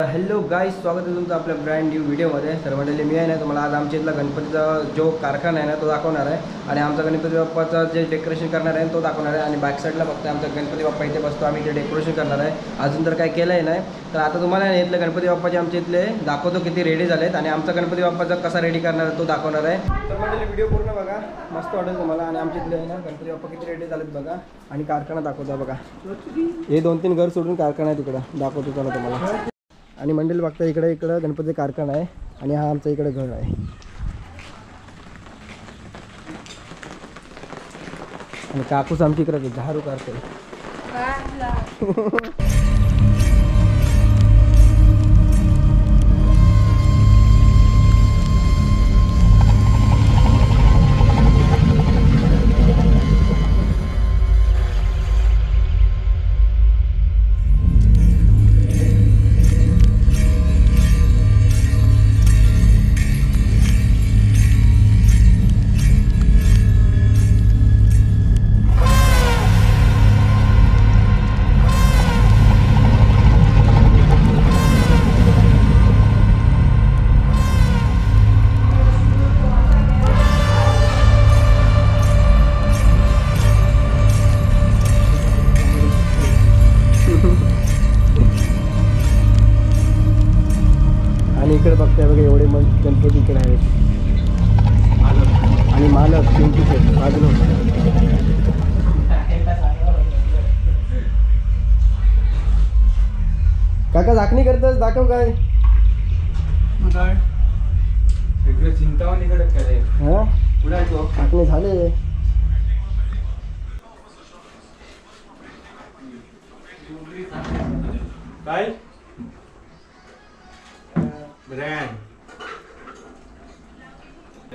Hello guys, स्वागत आहे तुमचं आपल्या ब्रँड न्यू व्हिडिओमध्ये. तर मंडळी, मी आहे ना तुम्हाला आज आमच्या इथला गणपतीचा जो कारखाना आहे ना तो दाखवणार आहे आणि आमचा गणपती बाप्पाचं जे डेकोरेशन करणार आहे तो दाखवणार आहे. आणि बॅक साईडला फक्त आमचा गणपती बाप्पा इथे बसतो, आम्ही इथे डेकोरेशन करणार आहे. अजून तर काय केलं आहे नाही. तर आता तुम्हाला इथले गणपती बाप्पाचे आमच्या इथले दाखवतो किती रेडी झालेत आणि आमचा गणपती बाप्पाचा कसा रेडी करणार आहे तो दाखवणार आहे. तर मंडळी, व्हिडिओ पूर्ण बघा, मस्त वाटेल तुम्हाला. आणि आमच्या इथले आहे ना गणपती बाप्पा किती रेडी झालेत बघा. आणि कारखाना दाखवतो बघा, हे 2-3 घर सोडून कारखाना आहे तिकडं, दाखवतो चला तुम्हाला. आणि मंडळी बघता, इकडं गणपती कारखाना आहे आणि हा आमचा इकडे घर आहे. आणि काकूस आमची इकडे झाडू काढते. आणि इकडे बघताय बघा, एवढे गणपती इकडे आहेत. आणि मालक पिंकीचे बाजूला. काका झाकणी करतस, दाखव काय चिंतावणीकडे काय हा झाकणी झाले. काय ब्रँड.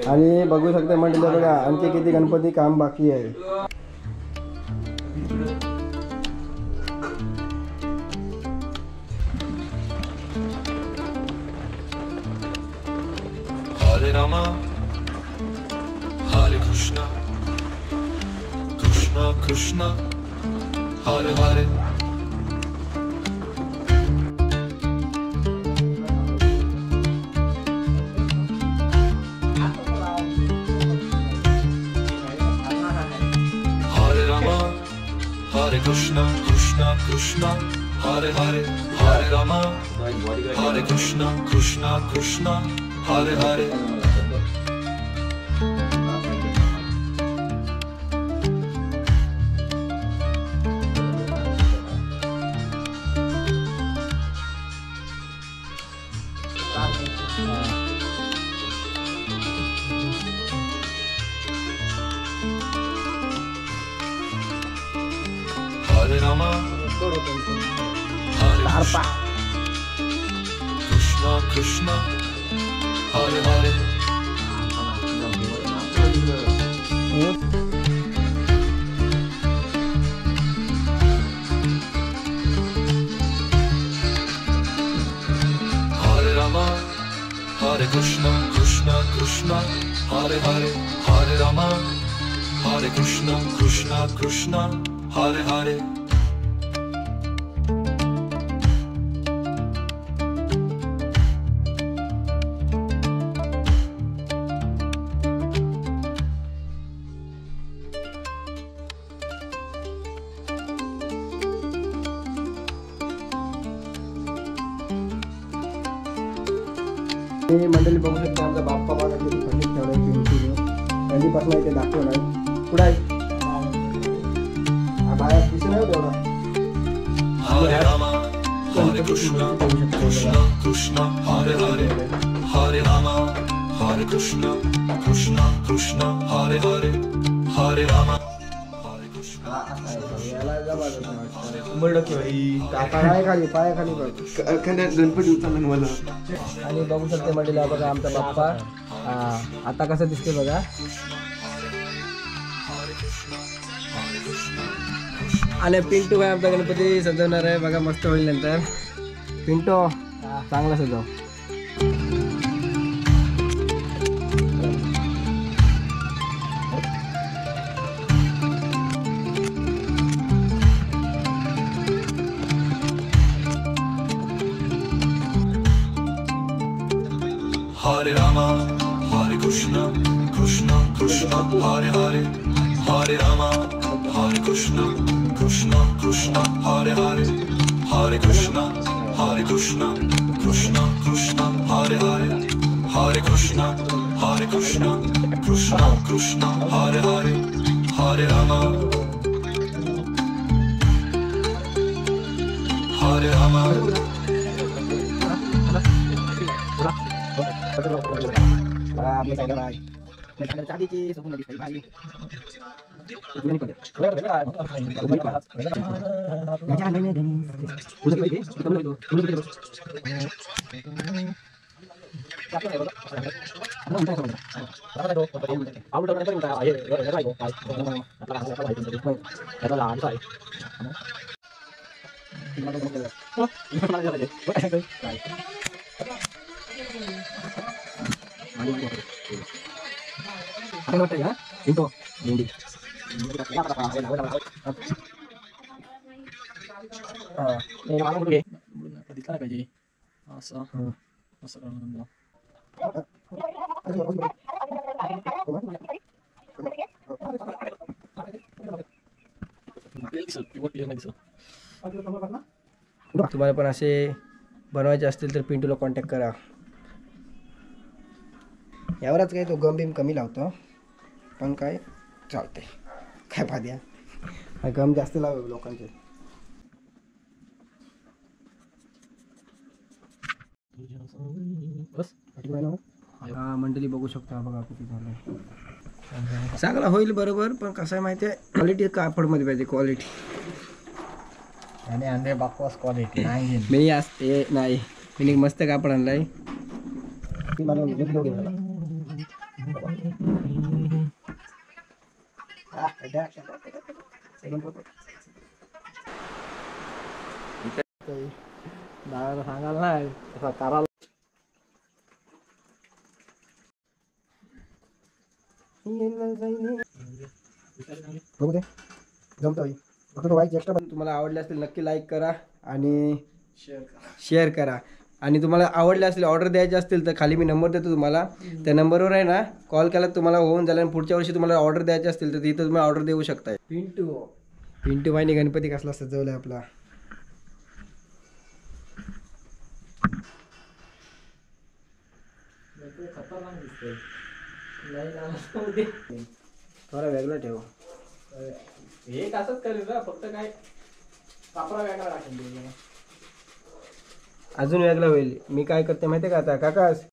आणि बघू शकता म्हटलं बघा, आणखी किती गणपती काम बाकी आहे. हरे रामा हरे Krishna Krishna Krishna Hare Hare. Hare Krishna, Krishna Krishna, Hare Hare, Hare Rama, Hare Krishna, Krishna Krishna, Hare Hare. Hare Rama, Hare Krishna, Krishna Krishna, Hare Hare. Hare Rama, Hare Krishna, Krishna Krishna, Hare Hare, Hare Rama, Hare Krishna, Krishna Krishna, Hare Hare. हे मंडळी बघू शकता, आमचा बाप्पा बघा किती फंडीत ठेवलाय पिंकीने. थंडीपासून इथे दाखवून आहे. कुठं आहे बाहेर दिसत नाही तेवढा. Hare Rama, Hare Krishna, Krishna Krishna, Hare Hare, Hare Rama, Hare Krishna, Krishna Krishna, Hare Hare, Hare Rama, Hare Krishna. पायाखाली बघ. गणपती उचलला मला. आणि बघू शकते मंडळी, बघा आमचा बाप्पा आता कसं दिसते बघा. आणि पिंटू काय आमचा गणपती सजवणार आहे बघा, मस्त होईल नंतर. पिंटू चांगला सजव. Hare Rama, Hare Krishna, Krishna Krishna, Hare Hare, Hare Rama, Hare Krishna, Krishna Krishna, Hare Hare, Hare Krishna, Hare Krishna, Krishna Krishna, Hare Hare, Hare Krishna, Hare Krishna, Krishna Krishna, Hare Hare, Hare Rama, Hare Rama. तुम्हाला पण असे बनवायचे असतील तर पिंटूला contact करा. यावरच काय तो गम बिम कमी लावतो पण काय चालते काय फाद्या गम जास्त लाव लोकांचे. हा मंडळी बघू शकता बघा किती झालं. चांगला होईल बरोबर पण कसं आहे माहिती आहे क्वालिटी कापडमध्ये पाहिजे क्वालिटी. आणि अंडे बाकवास क्वालिटी नाही मी असते नाही मी मस्त कापड आणलाय. दादाला सांगाल नाही तसा कराल. बघू दे जमतोय. तुम्हाला आवडले असतील नक्की लाईक करा आणि शेअर करा. आणि तुम्हाला आवडले असतील ऑर्डर द्यायचे असतील तर खाली मी नंबर देतो तुम्हाला. त्या नंबरवर आहे ना कॉल केला तुम्हाला होऊन झालं. आणि पुढच्या वर्षी तुम्हाला ऑर्डर द्यायचे असतील तर तिथं तुम्ही ऑर्डर देऊ शकताय. पिंटू बाईने गणपती कसला सजवलाय आपला. थोडा वेगळा ठेव. एक असंच करेल ना फक्त काय कापडा वेगळा टाकेल. अजून वेगळा होईल. मी काय करते माहिती आहे का आता काका